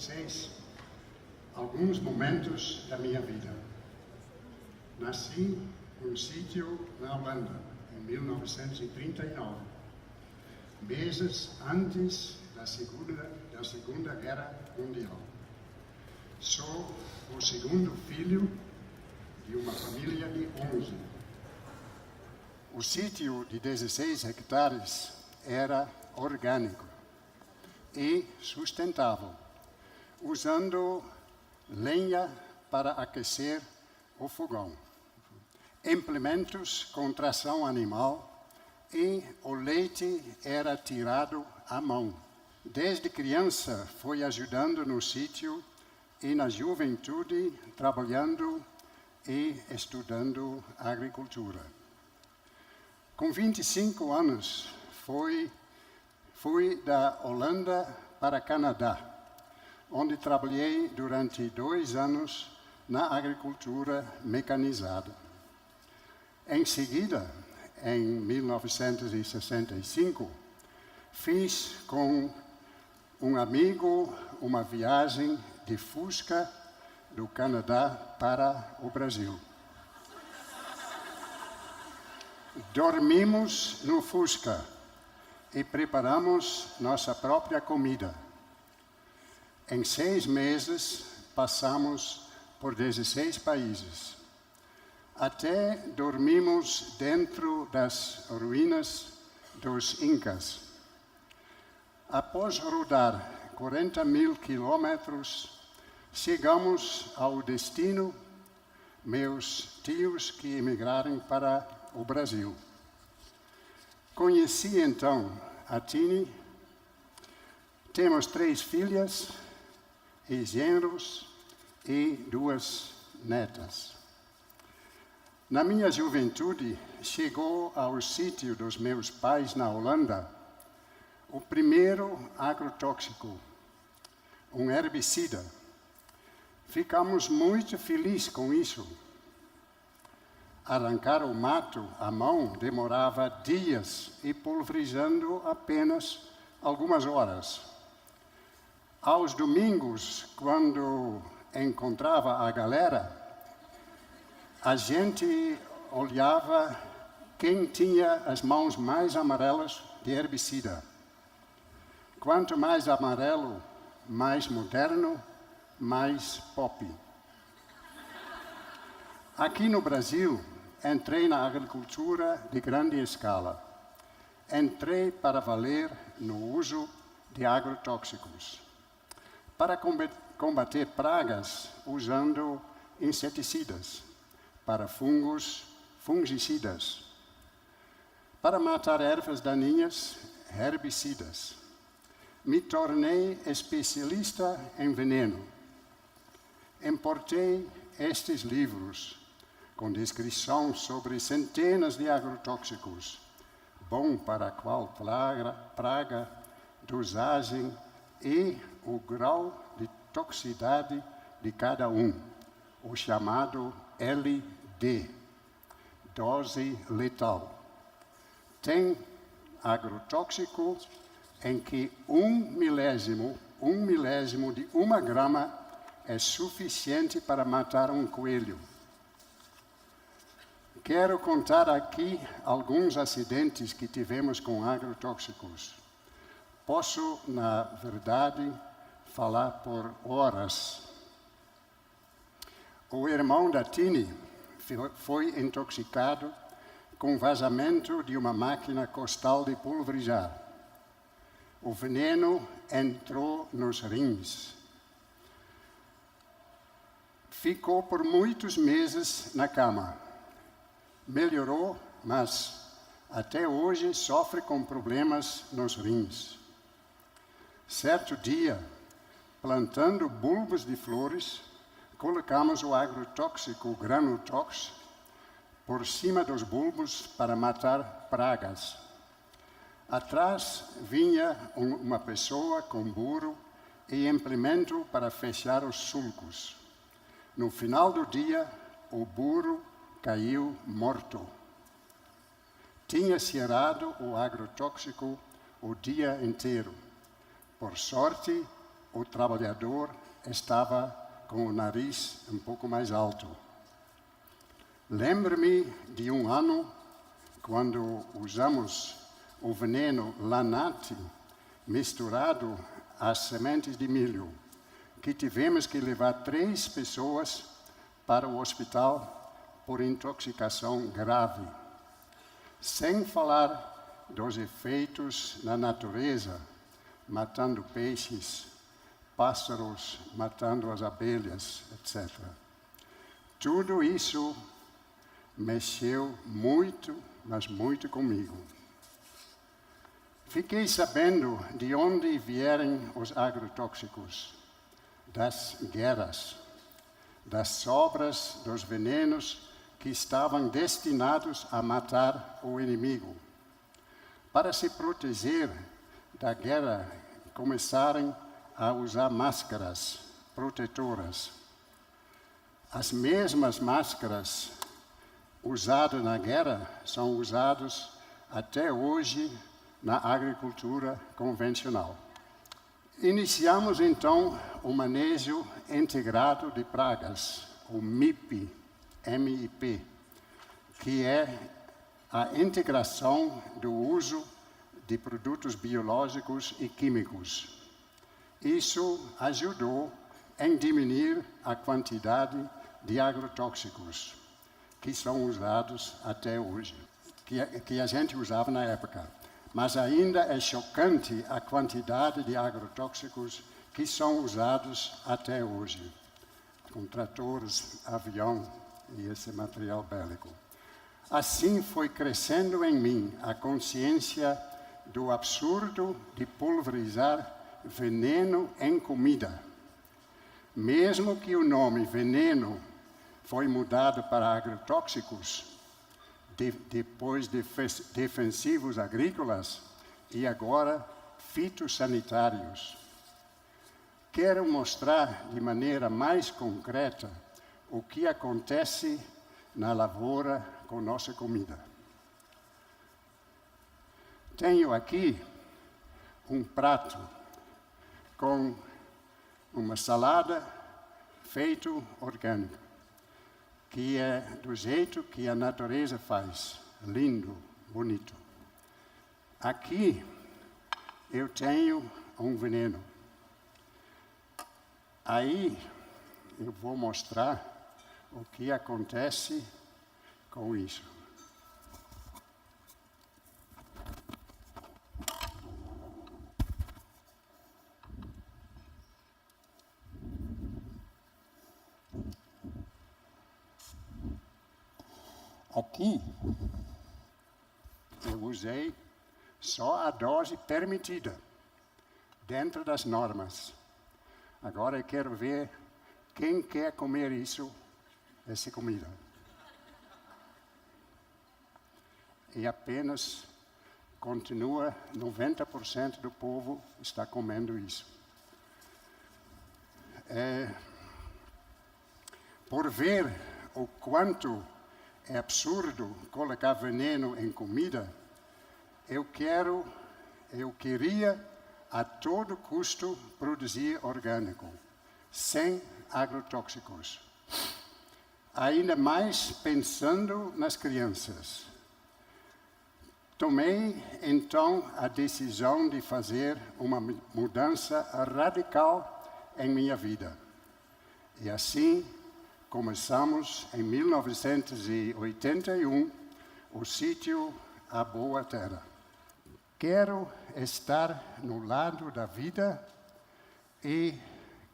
vocês alguns momentos da minha vida. Nasci num sítio na Holanda, em 1939, meses antes da Segunda Guerra Mundial. Sou o segundo filho de uma família de 11. O sítio de 16 hectares era orgânico e sustentável, usando lenha para aquecer o fogão, implementos com tração animal e o leite era tirado à mão. Desde criança fui ajudando no sítio e na juventude trabalhando e estudando agricultura. Com 25 anos fui da Holanda para Canadá, onde trabalhei durante 2 anos na agricultura mecanizada. Em seguida, em 1965, fiz com um amigo uma viagem de Fusca do Canadá para o Brasil. Dormimos no Fusca e preparamos nossa própria comida. Em 6 meses, passamos por 16 países. Até dormimos dentro das ruínas dos Incas. Após rodar 40.000 quilômetros, chegamos ao destino, meus tios que emigraram para o Brasil. Conheci então a Tini. Temos 3 filhas e genros e 2 netas. Na minha juventude, chegou ao sítio dos meus pais na Holanda o primeiro agrotóxico, um herbicida. Ficamos muito felizes com isso. Arrancar o mato à mão demorava dias e pulverizando apenas algumas horas. Aos domingos, quando encontrava a galera, a gente olhava quem tinha as mãos mais amarelas de herbicida. Quanto mais amarelo, mais moderno, mais pop. Aqui no Brasil, entrei na agricultura de grande escala. Entrei para valer no uso de agrotóxicos, para combater pragas usando inseticidas, para fungos, fungicidas, para matar ervas daninhas, herbicidas. Me tornei especialista em veneno. Importei estes livros com descrição sobre centenas de agrotóxicos, bom para qual praga, dosagem e o grau de toxicidade de cada um, o chamado LD, dose letal. Tem agrotóxico em que 1 milésimo de 1 grama é suficiente para matar um coelho. Quero contar aqui alguns acidentes que tivemos com agrotóxicos. Posso, na verdade, falar por horas. O irmão da Tini foi intoxicado com vazamento de uma máquina costal de pulverizar. O veneno entrou nos rins. Ficou por muitos meses na cama. Melhorou, mas até hoje sofre com problemas nos rins. Certo dia, plantando bulbos de flores, colocamos o agrotóxico Granutox por cima dos bulbos para matar pragas. Atrás vinha uma pessoa com burro e implemento para fechar os sulcos. No final do dia, o burro caiu morto. Tinha cheirado o agrotóxico o dia inteiro. Por sorte, o trabalhador estava com o nariz um pouco mais alto. Lembro-me de um ano, quando usamos o veneno Lanate misturado às sementes de milho, que tivemos que levar 3 pessoas para o hospital por intoxicação grave. Sem falar dos efeitos na natureza, matando peixes, pássaros, matando as abelhas, etc. Tudo isso mexeu muito, mas muito comigo. Fiquei sabendo de onde vierem os agrotóxicos, das guerras, das sobras dos venenos que estavam destinados a matar o inimigo. Para se proteger da guerra, começaram a usar máscaras protetoras. As mesmas máscaras usadas na guerra são usadas até hoje na agricultura convencional. Iniciamos então o manejo integrado de pragas, o MIP, MIP, que é a integração do uso de produtos biológicos e químicos. Isso ajudou em diminuir a quantidade de agrotóxicos que são usados até hoje, que a gente usava na época. Mas ainda é chocante a quantidade de agrotóxicos que são usados até hoje, com tratores, avião e esse material bélico. Assim foi crescendo em mim a consciência do absurdo de pulverizar veneno em comida. Mesmo que o nome veneno foi mudado para agrotóxicos, depois de defensivos agrícolas e agora fitossanitários. Quero mostrar de maneira mais concreta o que acontece na lavoura com nossa comida. Tenho aqui um prato com uma salada feito orgânico, que é do jeito que a natureza faz, lindo, bonito. Aqui eu tenho um veneno. Aí eu vou mostrar o que acontece com isso. Aqui, eu usei só a dose permitida, dentro das normas. Agora eu quero ver quem quer comer essa comida. E apenas continua 90% do povo está comendo isso. Por ver o quanto é absurdo colocar veneno em comida, eu queria a todo custo produzir orgânico, sem agrotóxicos. Ainda mais pensando nas crianças. Tomei então a decisão de fazer uma mudança radical em minha vida. E assim começamos em 1981 o sítio A Boa Terra. Quero estar no lado da vida e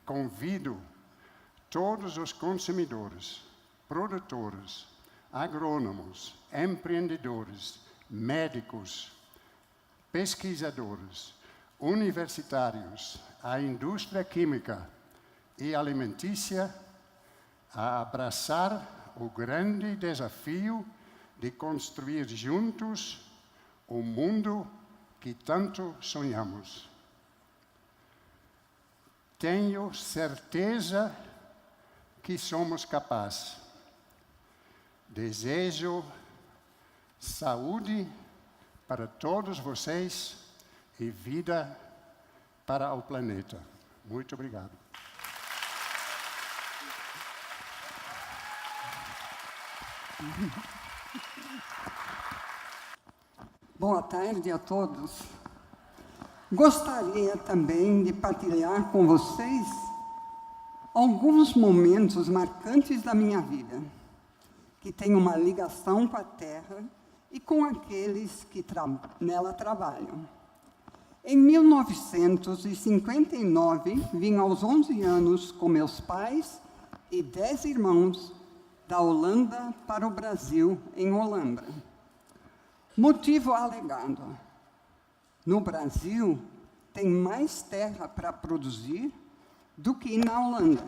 convido todos os consumidores, produtores, agrônomos, empreendedores, médicos, pesquisadores, universitários, a indústria química e alimentícia a abraçar o grande desafio de construir juntos o mundo que tanto sonhamos. Tenho certeza que somos capazes. Desejo saúde para todos vocês e vida para o planeta. Muito obrigado. Boa tarde a todos. Gostaria também de partilhar com vocês alguns momentos marcantes da minha vida, que têm uma ligação com a terra e com aqueles que nela trabalham. Em 1959, vim aos 11 anos com meus pais e 10 irmãos da Holanda para o Brasil, em Olambra. Motivo alegado: no Brasil tem mais terra para produzir do que na Holanda.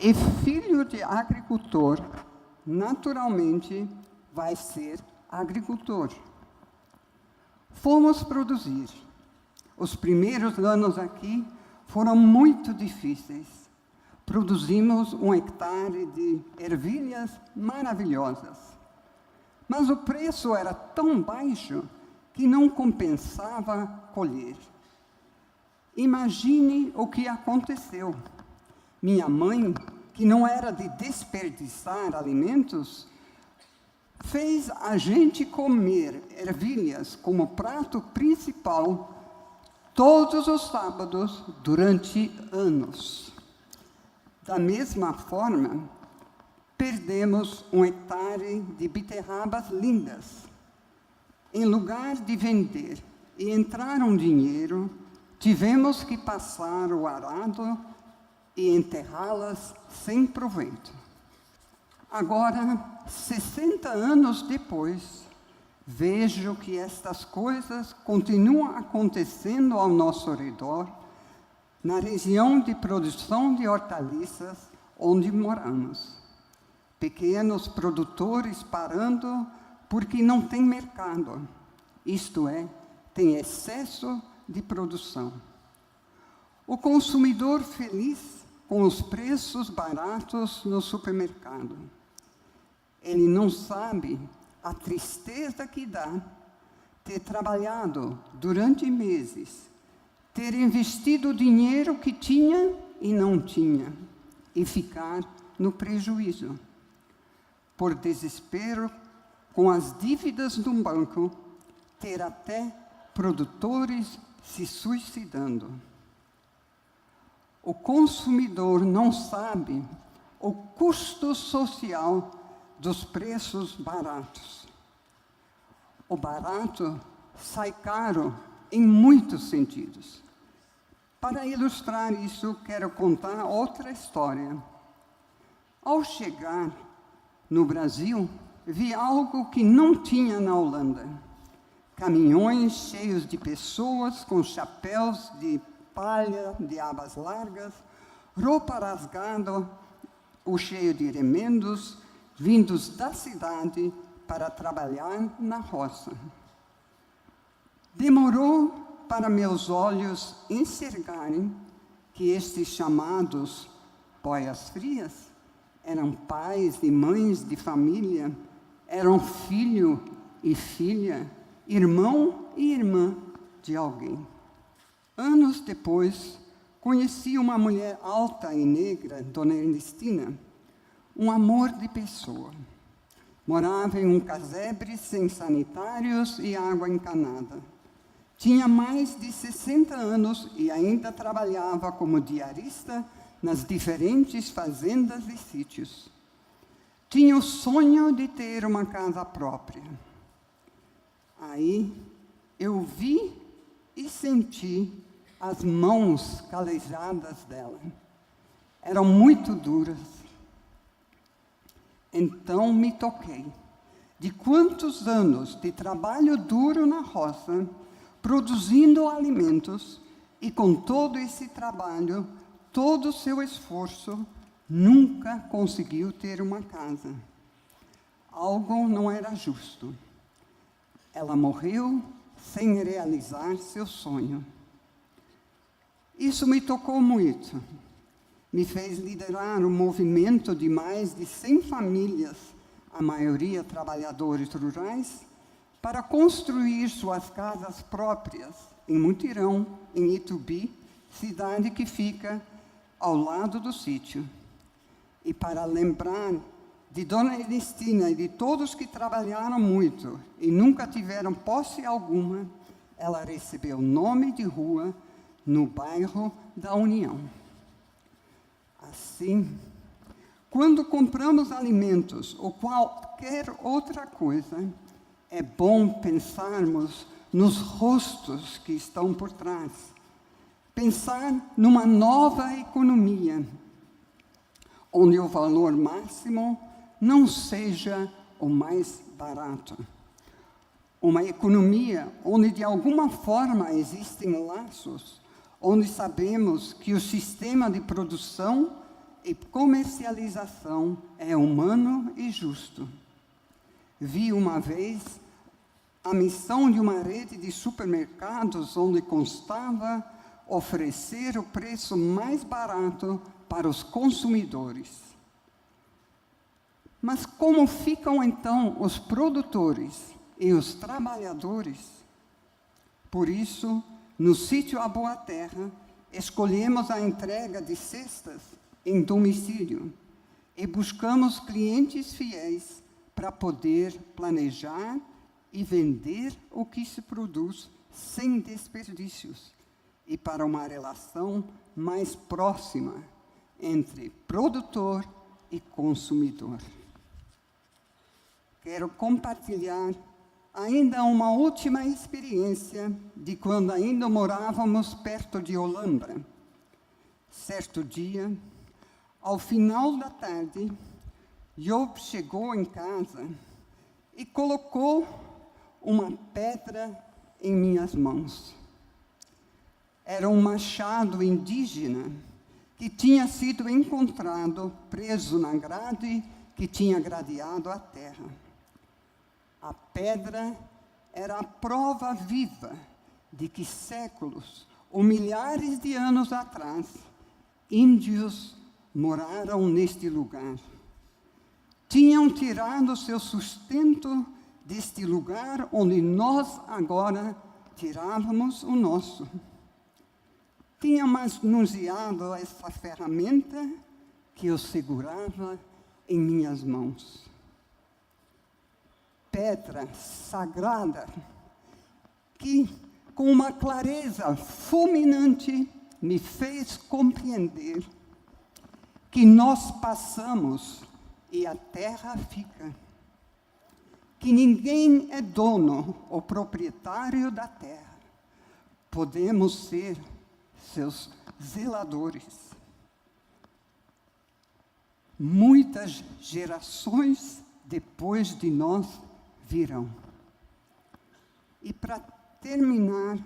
E filho de agricultor, naturalmente, vai ser agricultor. Fomos produzir. Os primeiros anos aqui foram muito difíceis. Produzimos 1 hectare de ervilhas maravilhosas. Mas o preço era tão baixo que não compensava colher. Imagine o que aconteceu. Minha mãe, que não era de desperdiçar alimentos, fez a gente comer ervilhas como prato principal todos os sábados durante anos. Da mesma forma, perdemos 1 hectare de beterrabas lindas. Em lugar de vender e entrar um dinheiro, tivemos que passar o arado e enterrá-las sem proveito. Agora, 60 anos depois, vejo que estas coisas continuam acontecendo ao nosso redor, na região de produção de hortaliças onde moramos. Pequenos produtores parando porque não tem mercado, isto é, tem excesso de produção. O consumidor feliz com os preços baratos no supermercado. Ele não sabe a tristeza que dá ter trabalhado durante meses, ter investido o dinheiro que tinha e não tinha, e ficar no prejuízo. Por desespero, com as dívidas do banco, ter até produtores se suicidando. O consumidor não sabe o custo social dos preços baratos. O barato sai caro em muitos sentidos. Para ilustrar isso, quero contar outra história. Ao chegar no Brasil, vi algo que não tinha na Holanda. Caminhões cheios de pessoas com chapéus de palha, de abas largas, roupa rasgada, ou cheio de remendos, vindos da cidade para trabalhar na roça. Demorou para meus olhos enxergarem que estes chamados boias frias eram pais e mães de família, eram filho e filha, irmão e irmã de alguém. Anos depois, conheci uma mulher alta e negra, Dona Ernestina, um amor de pessoa. Morava em um casebre sem sanitários e água encanada. Tinha mais de 60 anos e ainda trabalhava como diarista nas diferentes fazendas e sítios. Tinha o sonho de ter uma casa própria. Aí eu vi e senti as mãos calejadas dela. Eram muito duras. Então me toquei de quantos anos de trabalho duro na roça, produzindo alimentos, e com todo esse trabalho, todo o seu esforço, nunca conseguiu ter uma casa. Algo não era justo. Ela morreu sem realizar seu sonho. Isso me tocou muito. Me fez liderar um movimento de mais de 100 famílias, a maioria trabalhadores rurais, para construir suas casas próprias em Mutirão, em Itubi cidade que fica ao lado do sítio. E para lembrar de Dona Ernestina e de todos que trabalharam muito e nunca tiveram posse alguma, ela recebeu nome de rua no bairro da União. Assim, quando compramos alimentos ou qualquer outra coisa, é bom pensarmos nos rostos que estão por trás. Pensar numa nova economia, onde o valor máximo não seja o mais barato. Uma economia onde, de alguma forma, existem laços, onde sabemos que o sistema de produção e comercialização é humano e justo. Vi uma vez a missão de uma rede de supermercados onde constava oferecer o preço mais barato para os consumidores. Mas como ficam então os produtores e os trabalhadores? Por isso, no sítio A Boa Terra, escolhemos a entrega de cestas em domicílio e buscamos clientes fiéis para poder planejar e vender o que se produz sem desperdícios e para uma relação mais próxima entre produtor e consumidor. Quero compartilhar ainda uma última experiência de quando ainda morávamos perto de Olambra. Certo dia, ao final da tarde, Job chegou em casa e colocou uma pedra em minhas mãos. Era um machado indígena que tinha sido encontrado preso na grade que tinha gradeado a terra. A pedra era a prova viva de que séculos ou milhares de anos atrás, índios moraram neste lugar. Tinham tirado seu sustento deste lugar onde nós agora tirávamos o nosso. Tinham manuseado essa ferramenta que eu segurava em minhas mãos. Pedra sagrada que, com uma clareza fulminante, me fez compreender que nós passamos e a terra fica, que ninguém é dono ou proprietário da terra. Podemos ser seus zeladores. Muitas gerações depois de nós virão. E para terminar,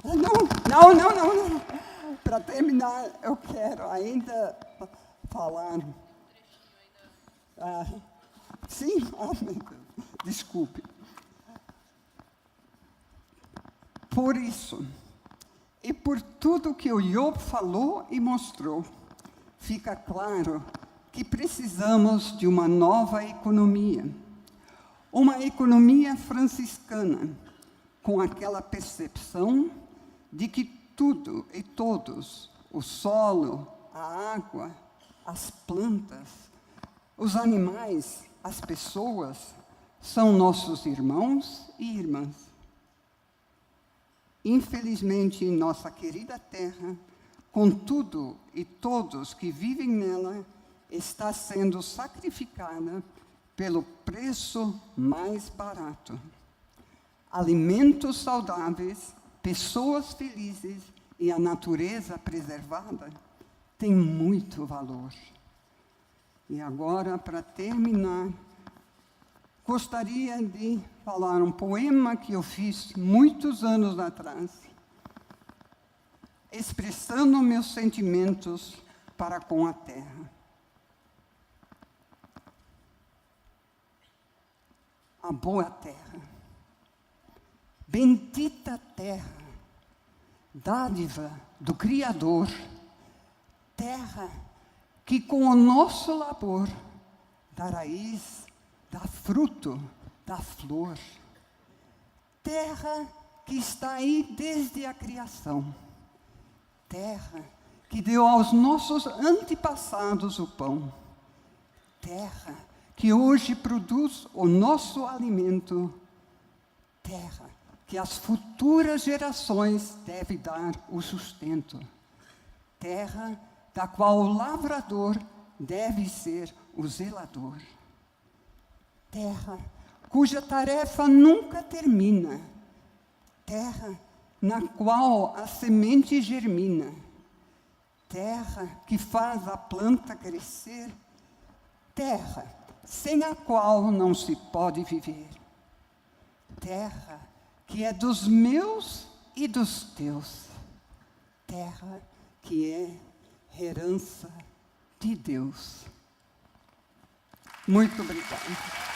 não. Para terminar, eu quero ainda falar. Sim, meu Deus, desculpe. Por isso, e por tudo que o Job falou e mostrou, fica claro que precisamos de uma nova economia. Uma economia franciscana, com aquela percepção de que tudo e todos, o solo, a água, as plantas, os animais, as pessoas, são nossos irmãos e irmãs. Infelizmente, nossa querida terra, com tudo e todos que vivem nela, está sendo sacrificada pelo preço mais barato. Alimentos saudáveis, pessoas felizes e a natureza preservada têm muito valor. E agora, para terminar, gostaria de falar um poema que eu fiz muitos anos atrás, expressando meus sentimentos para com a terra. A boa terra, bendita terra, dádiva do Criador, terra que com o nosso labor dá raiz, dá fruto, dá flor. terra que está aí desde a criação, terra que deu aos nossos antepassados o pão, terra que hoje produz o nosso alimento, terra que às futuras gerações deve dar o sustento, terra da qual o lavrador deve ser o zelador, terra cuja tarefa nunca termina, terra na qual a semente germina, terra que faz a planta crescer, terra sem a qual não se pode viver, terra que é dos meus e dos teus, terra que é herança de Deus. Muito obrigada.